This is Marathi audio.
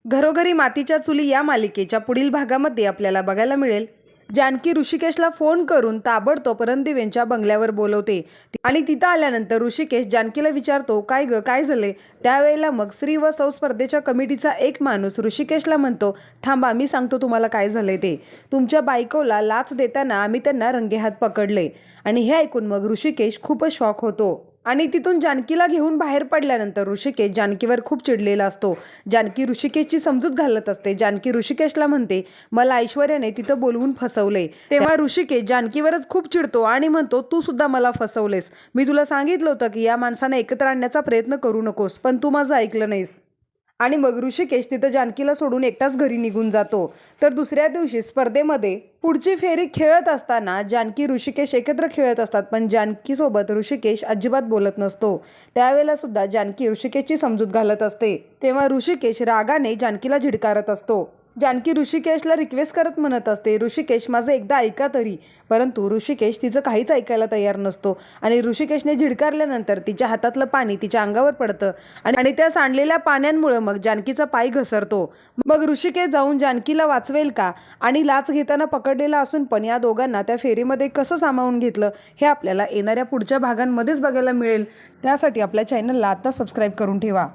घरोघरी मातीच्या चुली या मालिकेच्या पुढील भागामध्ये आपल्याला बघायला मिळेल, जानकी ऋषिकेशला फोन करून ताबडतोब रणदिवेंच्या बंगल्यावर बोलवते आणि तिथं आल्यानंतर ऋषिकेश जानकीला विचारतो, काय ग, काय झाले? त्यावेळेला मग श्री व सौ स्पर्धेच्या कमिटीचा एक माणूस ऋषिकेशला म्हणतो, थांबा, मी सांगतो तुम्हाला काय झालंय ते. तुमच्या बायकोला लाच देताना आम्ही त्यांना रंगेहात पकडले. आणि हे ऐकून मग ऋषिकेश खूपच शॉक होतो आणि तिथून जानकीला घेऊन बाहेर पडल्यानंतर ऋषिकेश जानकीवर खूप चिडलेला असतो. जानकी ऋषिकेशची समजूत घालत असते. जानकी ऋषिकेशला म्हणते, मला ऐश्वर्याने तिथं बोलवून फसवले. तेव्हा ऋषिकेश जानकीवरच खूप चिडतो आणि म्हणतो, तू सुद्धा मला फसवलेस. मी तुला सांगितलं होतं की या माणसाने एकत्र आणण्याचा प्रयत्न करू नकोस, पण तू माझं ऐकलं नाहीस. आणि मग ऋषिकेश तिथं जानकीला सोडून एकटाच घरी निघून जातो. तर दुसऱ्या दिवशी स्पर्धेमध्ये पुढची फेरी खेळत असताना जानकी ऋषिकेश एकत्र खेळत असतात, पण जानकीसोबत ऋषिकेश अजिबात बोलत नसतो. त्यावेळेला सुद्धा जानकी ऋषिकेशची समजूत घालत असते. तेव्हा ऋषिकेश रागाने जानकीला झिडकारत असतो. जानकी ऋषिकेशला रिक्वेस्ट करत म्हणत असते, ऋषिकेश, माझं एकदा ऐका तरी. परंतु ऋषिकेश तिचं काहीच ऐकायला तयार नसतो आणि ऋषिकेशने झिडकारल्यानंतर तिच्या हातातलं पाणी तिच्या अंगावर पडतं आणि त्या सांडलेल्या पाण्यामुळे मग जानकीचा पाय घसरतो. मग ऋषिकेश जाऊन जानकीला वाचवेल का आणि लाच घेताना पकडलेला असून पण या दोघांना त्या फेरीमध्ये कसं सामावून घेतलं हे आपल्याला येणाऱ्या पुढच्या भागांमध्येच बघायला मिळेल. त्यासाठी आपल्या चॅनलला आता सबस्क्राईब करून ठेवा.